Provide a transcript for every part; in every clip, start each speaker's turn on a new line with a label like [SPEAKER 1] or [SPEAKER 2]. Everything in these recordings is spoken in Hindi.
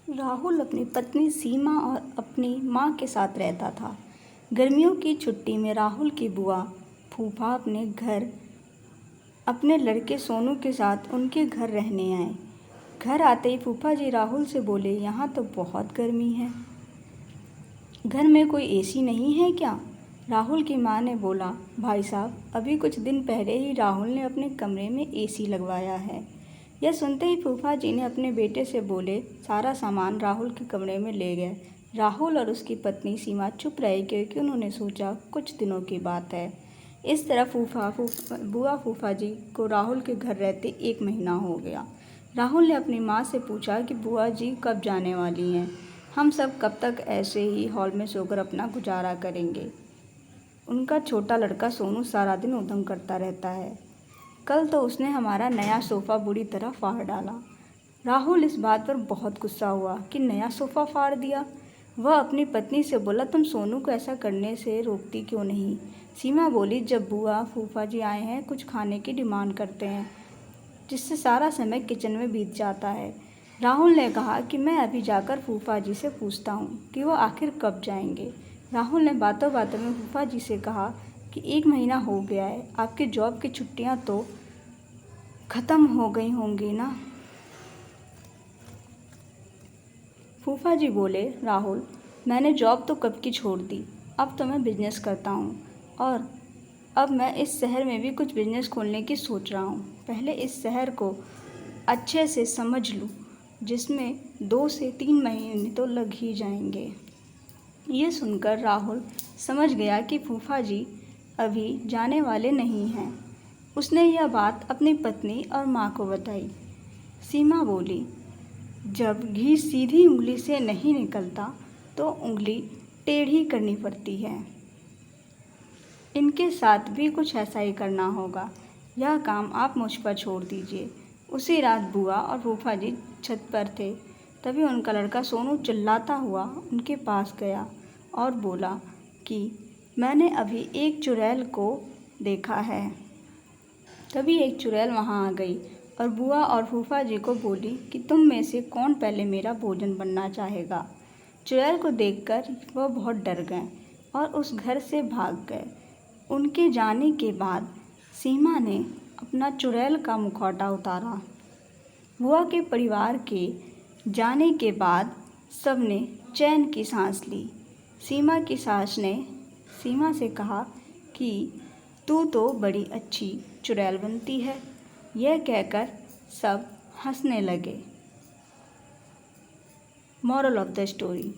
[SPEAKER 1] राहुल अपनी पत्नी सीमा और अपनी माँ के साथ रहता था। गर्मियों की छुट्टी में राहुल की बुआ फूफा अपने घर अपने लड़के सोनू के साथ उनके घर रहने आए। घर आते ही फूफा जी राहुल से बोले, यहाँ तो बहुत गर्मी है, घर में कोई एसी नहीं है क्या? राहुल की माँ ने बोला, भाई साहब, अभी कुछ दिन पहले ही राहुल ने अपने कमरे में एसी लगवाया है। यह सुनते ही फूफा जी ने अपने बेटे से बोले, सारा सामान राहुल के कमरे में ले गए। राहुल और उसकी पत्नी सीमा चुप रहे क्योंकि उन्होंने सोचा कुछ दिनों की बात है। इस तरह बुआ फूफा जी को राहुल के घर रहते 1 महीना हो गया। राहुल ने अपनी माँ से पूछा कि बुआ जी कब जाने वाली हैं? हम सब कब तक ऐसे ही हॉल में सोकर अपना गुजारा करेंगे? उनका छोटा लड़का सोनू सारा दिन उधम करता रहता है। कल तो उसने हमारा नया सोफ़ा बुरी तरह फाड़ डाला। राहुल इस बात पर बहुत गुस्सा हुआ कि नया सोफ़ा फाड़ दिया। वह अपनी पत्नी से बोला, तुम सोनू को ऐसा करने से रोकती क्यों नहीं? सीमा बोली, जब बुआ फूफा जी आए हैं कुछ खाने की डिमांड करते हैं, जिससे सारा समय किचन में बीत जाता है। राहुल ने कहा कि मैं अभी जाकर फूफा जी से पूछता हूँ कि वो आखिर कब जाएंगे। राहुल ने बातों बातों में फूफा जी से कहा कि 1 महीना हो गया है, आपकी जॉब की छुट्टियाँ तो ख़त्म हो गई होंगी ना? फूफा जी बोले, राहुल, मैंने जॉब तो कब की छोड़ दी, अब तो मैं बिजनेस करता हूँ और अब मैं इस शहर में भी कुछ बिजनेस खोलने की सोच रहा हूँ। पहले इस शहर को अच्छे से समझ लूँ, जिसमें 2 से 3 महीने तो लग ही जाएंगे। ये सुनकर राहुल समझ गया कि फूफा जी अभी जाने वाले नहीं हैं। उसने यह बात अपनी पत्नी और माँ को बताई। सीमा बोली, जब घी सीधी उंगली से नहीं निकलता तो उंगली टेढ़ी करनी पड़ती है। इनके साथ भी कुछ ऐसा ही करना होगा। यह काम आप मुझ पर छोड़ दीजिए। उसी रात बुआ और फूफा जी छत पर थे। तभी उनका लड़का सोनू चिल्लाता हुआ उनके पास गया और बोला कि मैंने अभी एक चुड़ैल को देखा है। तभी एक चुड़ैल वहाँ आ गई और बुआ और फूफा जी को बोली कि तुम में से कौन पहले मेरा भोजन बनना चाहेगा। चुड़ैल को देखकर वह बहुत डर गए और उस घर से भाग गए। उनके जाने के बाद सीमा ने अपना चुड़ैल का मुखौटा उतारा। बुआ के परिवार के जाने के बाद सबने चैन की सांस ली। सीमा की सास ने सीमा से कहा कि तू तो बड़ी अच्छी चुड़ैल बनती है। यह कहकर सब हंसने लगे। मॉरल ऑफ द स्टोरी,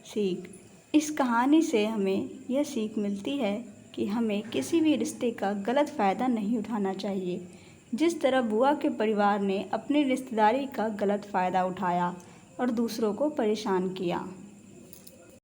[SPEAKER 1] सीख। इस कहानी से हमें यह सीख मिलती है कि हमें किसी भी रिश्ते का गलत फ़ायदा नहीं उठाना चाहिए। जिस तरह बुआ के परिवार ने अपनी रिश्तेदारी का गलत फ़ायदा उठाया और दूसरों को परेशान किया।